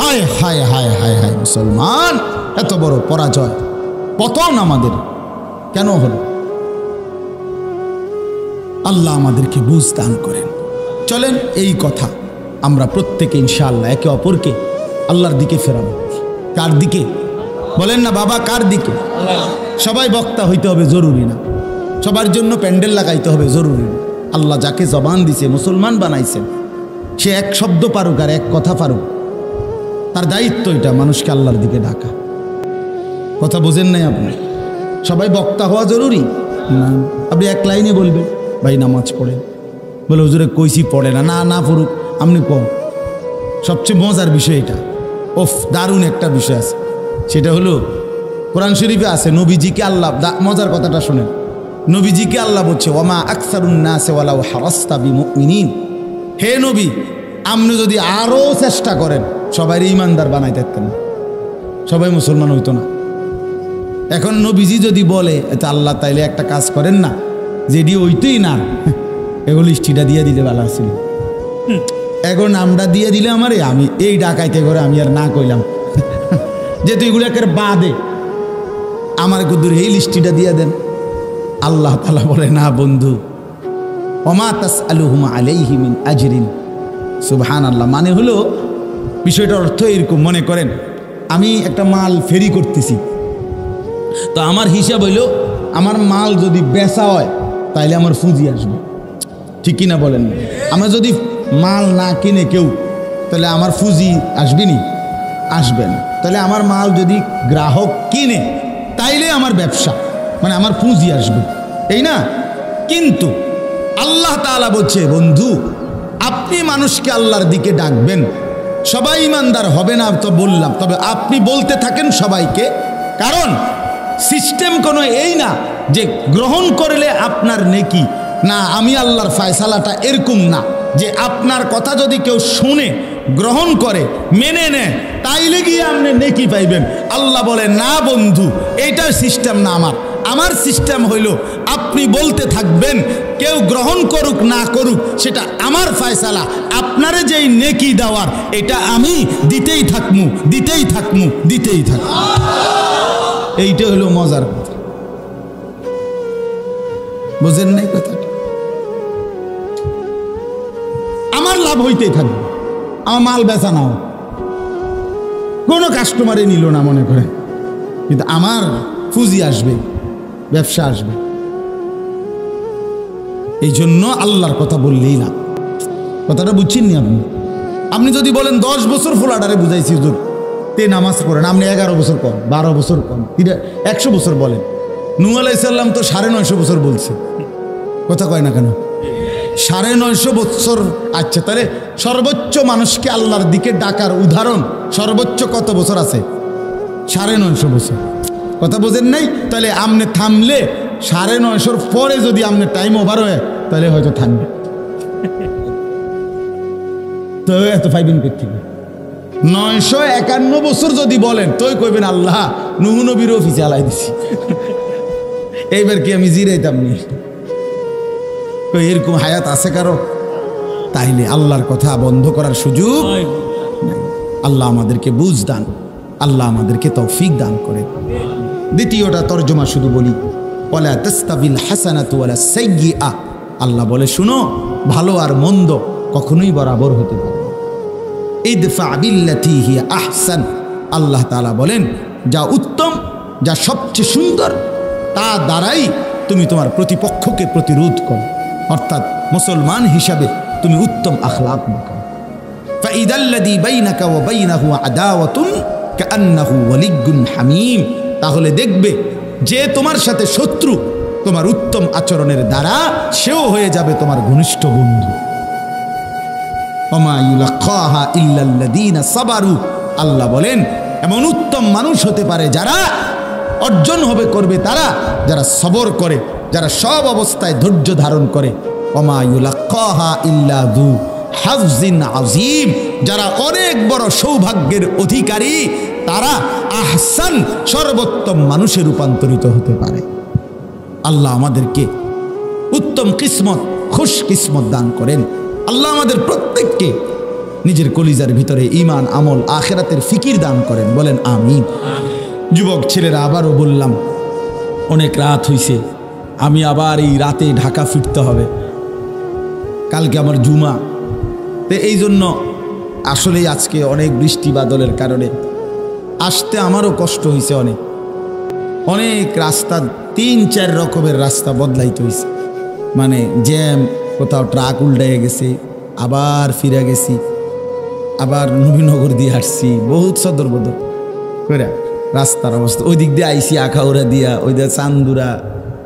হায় হায় হায় হায় হায় মুসলমান, এত বড় পরাজয়, পতন আমাদের কেন হলো? আল্লাহ আমাদেরকে বুঝ দান করেন। চলেন এই কথা আমরা প্রত্যেকে ইনশাআল্লাহ একে অপরকে আল্লাহর দিকে ফেরাবো। কার দিকে বলেন না বাবা, কার দিকে? সবাই বক্তা হইতে হবে জরুরি না, সবার জন্য প্যান্ডেল লাগাইতে হবে জরুরি না। আল্লাহ যাকে জবান দিছে, মুসলমান বানাইছেন, সে এক শব্দ পারুক আর এক কথা পারুক, তার দায়িত্ব এটা মানুষকে আল্লাহর দিকে ডাকা। কথা বোঝেন নাই আপনি? সবাই বক্তা হওয়া জরুরি না। আপনি এক লাইনে বলবেন ভাই নামাজ পড়ে, বলে হুজুরে কইছি পড়ে না, না পড়ুক, আপনি কম। সবচেয়ে মজার বিষয় এটা, ওফ দারুণ একটা বিষয় আছে, সেটা হলো কোরআন শরীফে আছে নবীজিকে আল্লাহ, মজার কথাটা শোনেন, নবীজিকে আল্লাহ বলছে ওয়ামা আকসারুন নাসি ওয়ালাউ হারাসতা বিমুমিনিন, হে নবী আপনি যদি আরো চেষ্টা করেন সবাই ঈমানদার বানাইতে পারতেন না, সবাই মুসলমান হইতো না। এখন নবীজি যদি বলে এটা আল্লাহ তাইলে একটা কাজ করেন না, যেটি হইতেই না, এগুলো লিস্টিটা দিয়ে দিলে ভালো ছিল। এখন নামটা দিয়ে দিলে আমারে, আমি এই ডাকাইতে করে আমি আর না কইলাম, যেহেতু এগুলো একের বাদে আমার কুদুর এই লিস্টিটা দিয়ে দেন। আল্লাহ তাআলা বলে না বন্ধু, ওমা তাসআলুহুম আলাইহি মিন আজরিন, সুবহানাল্লাহ। মানে হলো বিষয়টার অর্থ এরকম, মনে করেন আমি একটা মাল ফেরি করতেছি, তো আমার হিসাব হইল আমার মাল যদি বেচা হয় তাইলে আমার পুঁজি আসবে, ঠিক কিনা বলেন? আমার যদি মাল না কিনে কেউ, তাহলে আমার পুঁজি আসবে নি? আসবে না। তাহলে আমার মাল যদি গ্রাহক কিনে তাইলে আমার ব্যবসা, মানে আমার পুঁজি আসবে, এই না? কিন্তু আল্লাহ তাআলা বলছে বন্ধু আপনি মানুষকে আল্লাহর দিকে ডাকবেন, সবাই ঈমানদার হবে না তো বললাম, তবে আপনি বলতে থাকেন সবাইকে, কারণ সিস্টেম কোনো এই না যে গ্রহণ করলে আপনার নেকি, না, আমি আল্লাহর ফয়সালাটা এরকম না যে আপনার কথা যদি কেউ শুনে, গ্রহণ করে, মেনে নেয়, তাইলে গিয়ে আপনি নেকি পাইবেন। আল্লাহ বলে না বন্ধু, এইটার সিস্টেম না আমার সিস্টেম হইল আপনি বলতে থাকবেন, কেউ গ্রহণ করুক না করুক সেটা আমার ফয়সালা, আপনারে যেই নেকি দেওয়ার এটা আমি দিতেই থাকমু, দিতেই থাকমু, দিতেই থাকমু। এইটা হলো মজার কথা, বুঝেন নাই কথাটা? আমার লাভ হইতেই থাকবে, আমার মাল বেচা নাও, কোনো কাস্টমারে নিল না মনে করে, কিন্তু আমার পুঁজি আসবে, ব্যবসা আসবে। এই জন্য আল্লাহর কথা বললেই না, কথাটা বুঝছেননি আপনি? আপনি যদি বলেন 10 বছর ফোলাডারে বুঝাইছি হুজুর তে নামাজ পড়েন, আপনি 11 বছর কম, 12 বছর কম, 100 বছর বলেন। নূহ আলাইহিস সালাম তো 950 বছর বলছে, কথা কয় না কেন? 950 বছর। আচ্ছা তাহলে সর্বোচ্চ মানুষকে আল্লাহর দিকে ডাকার উদাহরণ সর্বোচ্চ কত বছর আছে? 950 বছর। কথা বোঝেন নাই? তাহলে আপনি থামলে 950 পরে যদি আপনার টাইম ওভার হয় তাহলে হয়তো থামবে, তো এত পাইবেন থেকে 951 বছর যদি বলেন তোই কইবেন আল্লাহ নূহ নবীর অফিসে আলাই দিছি, এইবার কি আমি জিরাইতাম নি? এরকম হায়াত আছে কারো? তাইলে আল্লাহর কথা বন্ধ করার সুযোগ নাই। আল্লাহ আমাদেরকে বুঝ দান, আল্লাহ আমাদেরকে তৌফিক দান করে। দ্বিতীয়টা তর্জমা শুধু বলি, ওয়ালা তাস্তাবিল হাসানাতু ওয়ালা সাইয়্যিআ, আল্লাহ বলে শুনো ভালো আর মন্দ কখনোই বরাবর হতে পারে না। ইদফা বিল্লাতি হিয়া আহসান, আল্লাহ তাআলা বলেন যা উত্তম, যা সবচেয়ে সুন্দর, তা দ্বারাই তুমি তোমার প্রতিপক্ষকে প্রতিরোধ করো, অর্থাৎ মুসলমান হিসাবে তুমি উত্তম আখলাক দেখাও। ফাইদাল্লাযী বাইনাকা ওয়া বাইনাহু আদাওয়াতুন কাআন্নাহু ওয়ালিয়্যুন হামীম, তাহলে দেখবে যে তোমার সাথে শত্রু তোমার উত্তম আচরণের দ্বারা সেও হয়ে যাবে তোমার ঘনিষ্ঠ বন্ধু। ওমা ইউলাক্কাহা ইল্লাল্লাযীনা সাবারু, আল্লাহ বলেন এমন উত্তম মানুষ হতে পারে যারা অর্জন হবে করবে তারা যারা সবর করে, যারা সব অবস্থায় ধৈর্য ধারণ করে। ওমা ইউলাক্কাহা ইল্লা যু হাযজিন আযীম, যারা অনেক বড় সৌভাগ্যের অধিকারী তারা আহসান সর্বোত্তম মানুষে রূপান্তরিত হতে পারে। আল্লাহ আমাদেরকে উত্তম কিসমত, খুশ কিসমত দান করেন। আল্লাহ আমাদের প্রত্যেককে নিজের কলিজার ভিতরে ঈমান, আমল, আখিরাতের ফিকির দান করেন। বলেন আমিন। যুবক ছেলেরা, আবারও বললাম অনেক রাত হইছে, আমি আবার এই রাতে ঢাকা ফিরতে হবে, কালকে আমার জুমা। তো এই জন্য আসলেই আজকে অনেক বৃষ্টি বাদলের কারণে আসতে আমারও কষ্ট হয়েছে। অনেক রাস্তা 3-4 রকমের রাস্তা বদলাইতে হয়েছে, মানে জ্যাম, কোথাও ট্রাক উল্টাইয়া গেছে, আবার ফিরে গেছি, আবার নবীনগর দিয়ে আসছি, বহুত সদর বদর করে রাস্তার অবস্থা। ওই দিক দিয়ে আইসি আখাউড়া দিয়া, ওই দিকে চান্দুরা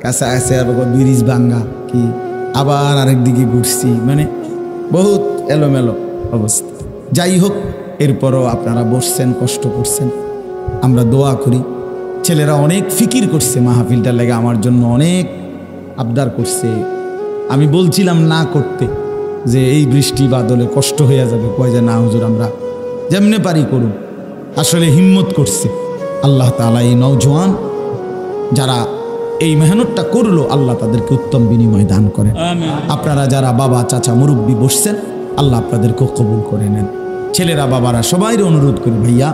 কাছে আছে, ব্রিজ ভাঙ্গা কি, আবার আরেক দিকে ঘুরছি, মানে বহুত এলোমেলো অবস্থা। যাই হোক, এরপরও আপনারা বসছেন, কষ্ট করছেন, আমরা দোয়া করি। ছেলেরা অনেক ফিকির করছে মাহফিলটার লেগে, আমার জন্য অনেক আবদার করছে। আমি বলছিলাম না করতে, যে এই বৃষ্টি বাদলে কষ্ট হয়ে যাবে, কয় যে না হুজুর, আমরা যেমনে পারি করুন। আসলে হিম্মত করছে আল্লাহ তাআলা। এই নওজোয়ান যারা এই মেহনতটা করলো, আল্লাহ তাদেরকে উত্তম বিনিময় দান করেন। আপনারা যারা বাবা, চাচা, মুরব্বী বসছেন, আল্লাহ আপনাদেরকে কবুল করে নেন। ছেলেরা, বাবারা, সবাই অনুরোধ করি, ভাইয়া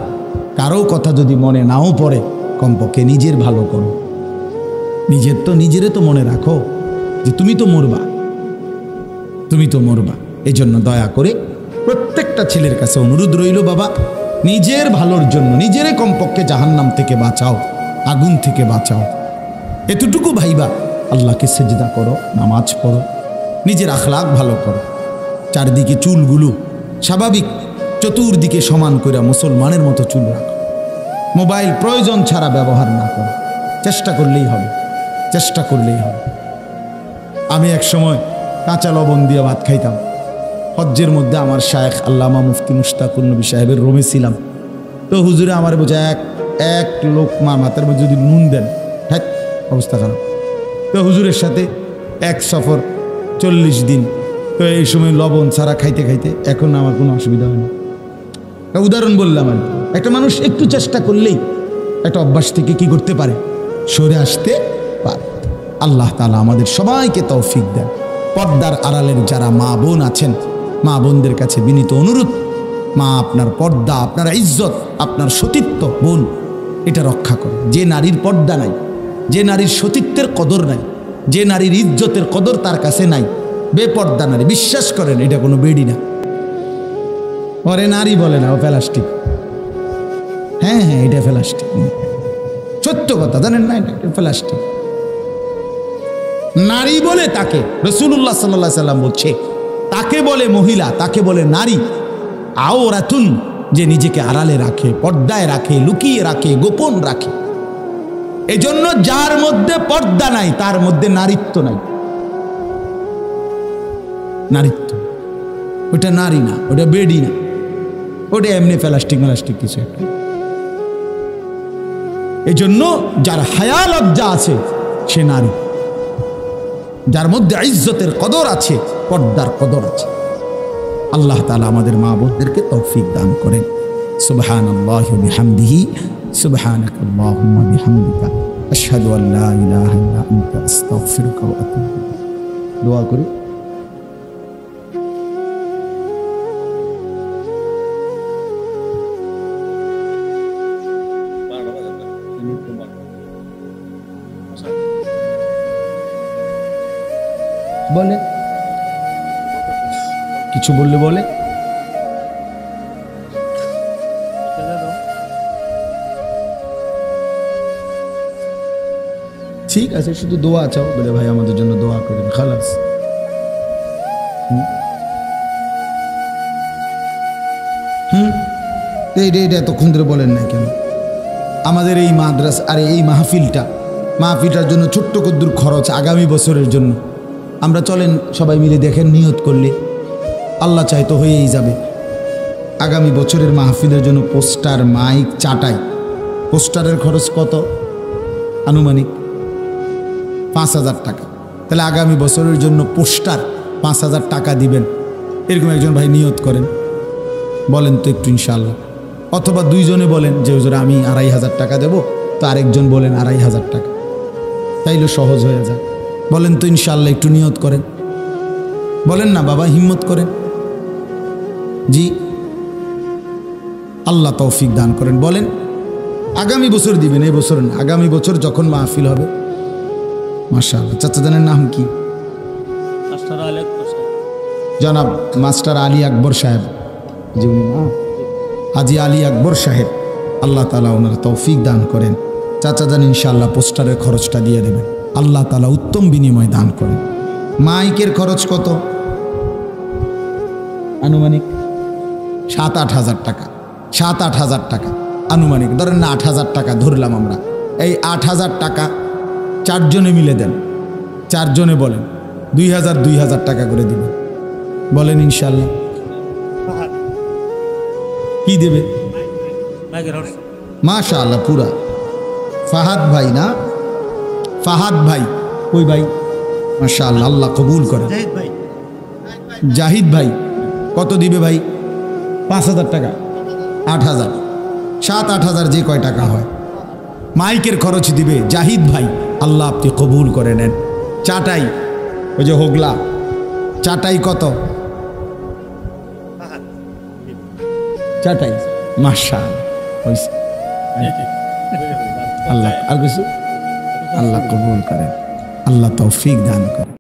কারো কথা যদি মনে নাও পড়ে, কমপক্ষে নিজের ভালো করো। নিজেরে তো মনে রাখো যে তুমি তো মরবা, এই জন্য দয়া করে প্রত্যেকটা ছেলের কাছে অনুরোধ রইল, বাবা নিজের ভালোর জন্য নিজেরে কমপক্ষে জাহান্নাম থেকে বাঁচাও, আগুন থেকে বাঁচাও। এতটুকু ভাইবা আল্লাহকে সেজদা করো, নামাজ পড়ো, নিজের আখলাক ভালো করো। চারদিকে চুলগুলো স্বাভাবিক চতুর্দিকে সমান করে মুসলমানের মতো চুল রাখো। মোবাইল প্রয়োজন ছাড়া ব্যবহার না করো, চেষ্টা করলেই হবে। আমি এক সময় কাঁচা লবণ দিয়ে ভাত খাইতাম। হজ্জের মধ্যে আমার শায়েখ আল্লামা মুফতি মুশতাকুর নবী সাহেবের রুমে ছিলাম। তো হুজুরে আমার বোঝা এক লোকমা ভাতের মধ্যে যদি নুন দেন, হ্যাঁ অবস্থা খারাপ। তো হুজুরের সাথে এক সফর 40 দিন। তো এই সময় লবণ ছাড়া খাইতে খাইতে এখন আমার কোনো অসুবিধা হয় না। উদাহরণ বললাম আর কি। একটা মানুষ একটু চেষ্টা করলেই একটা অভ্যাস থেকে কি করতে পারে, সরে আসতে পারে। আল্লাহ তাআলা আমাদের সবাইকে তৌফিক দেন। পর্দার আড়ালের যারা মা বোন আছেন, মা বোনদের কাছে বিনীত অনুরোধ, মা আপনার পর্দা, আপনার ইজ্জত, আপনার সতীত্ব, বোন এটা রক্ষা করে। যে নারীর পর্দা নাই, যে নারীর সতীত্বের কদর নাই, যে নারীর ইজ্জতের কদর তার কাছে নাই, বেপর্দা নারী, বিশ্বাস করেন এটা কোনো বেডি না। ওরে নারী বলে না, ও প্লাস্টিক। হ্যাঁ, এটা প্লাস্টিক, সত্য কথা, জানেন না, এটা প্লাস্টিক। নারী বলে তাকে রাসূলুল্লাহ সাল্লাল্লাহু আলাইহি সাল্লাম বলছে, তাকে বলে মহিলা, তাকে বলে নারী। আওরাতুন, যে নিজেকে আড়ালে রাখে, পর্দায় রাখে, লুকিয়ে রাখে, গোপন রাখে। এজন্য যার মধ্যে পর্দা নাই তার মধ্যে নারীত্ব নাই। নারীত্ব ওটা নারী না, ওটা বেডি না, ওটা এমনি প্লাস্টিক কিছু একটা। এজন্য যার হায়া লজ্জা আছে সে নারী, যার মধ্যে ইজ্জতের কদর আছে, পর্দার কদর আছে। আল্লাহ তাআলা আমাদের মা বোনদেরকে তৌফিক দান করেন। সুবহানাল্লাহি ওয়া বিহামদিহি, সুবহানাকাল্লাহুম্মা বিহামদিকা, আশহাদু আল লা ইলাহা ইল্লা আনতা, আস্তাগফিরুকা ওয়া আতুবু ইলাইক। দোয়া করি। বলে কিছু বললে বলে, ঠিক আছে, শুধু দোয়া চাও, বলে ভাই আমাদের জন্য দোয়া করেন, খালাস। এইটা এতক্ষণ ধরে বলেন না কেন? আমাদের এই মাদ্রাসা আর এই মাহফিলটার জন্য ছোট্ট কদ্দুর খরচ আগামী বছরের জন্য আমরা চলেন সবাই মিলে দেখেন, নিয়ত করলে আল্লাহ চাই তো হয়েই যাবে। আগামী বছরের মাহফিলের জন্য পোস্টার, মাইক, চাটাই, পোস্টারের খরচ কত? আনুমানিক 5,000 টাকা। তাহলে আগামী বছরের জন্য পোস্টার 5,000 টাকা দিবেন, এরকম একজন ভাই নিয়ত করেন, বলেন তো একটু ইনশাআল্লাহ। অথবা দুইজনে বলেন যে হুজুর আমি 2,500 টাকা দেব, তো আরেকজন বলেন 2,500 টাকা, তাইলে সহজ হয়ে যায়। বলেন তো ইনশাআল্লাহ, একটু নিয়ত করেন, বলেন না বাবা, হিম্মত করেন। জি, আল্লাহ তৌফিক দান করেন। বলেন আগামী বছর দিবেন, এই বছর না, আগামী বছর যখন মাহফিল হবে। মাশাআল্লাহ। চাচা জানেন নাম কি? জনাব মাস্টার আলী আকবর সাহেব, জি উনি না, হাজি আলী আকবর সাহেব, আল্লাহ তাআলা ওনারা তৌফিক দান করেন। চাচা জান ইনশাআল্লাহ পোস্টারের খরচটা দিয়ে দেবেন, আল্লাহ তাআলা উত্তম বিনিময় দান করেন। মাইকের খরচ কত? আনুমানিক 7-8 হাজার টাকা, 7-8 হাজার টাকা আনুমানিক, ধরেন না 8 হাজার টাকা ধরলাম আমরা। এই 8 হাজার টাকা 4 জনে মিলে দেন, 4 জনে বলেন 2,000 টাকা করে দিবেন, বলেন ইনশাআল্লাহ। কি দেবে? মাশাআল্লাহ পুরা। ফাহাদ ভাই না, ফাহাদ ভাই, ওই ভাই মাশাআল্লাহ, আল্লাহ কবুল করে। জাহিদ ভাই কত দিবে ভাই? 5,000 টাকা, 8,000, 7-8 হাজার, যে কয় টাকা হয়। মাইকের খরচ দিবে জাহিদ ভাই, আল্লাহ আপনি কবুল করে নেন। চাটাই, ওই যে হোগলা চাটাই কত? চাটাই মাশাআল্লাহ হইছে। আল্লাহ আর কিছু? আল্লাহ কবুল করেন, আল্লাহ তৌফিক দান করেন।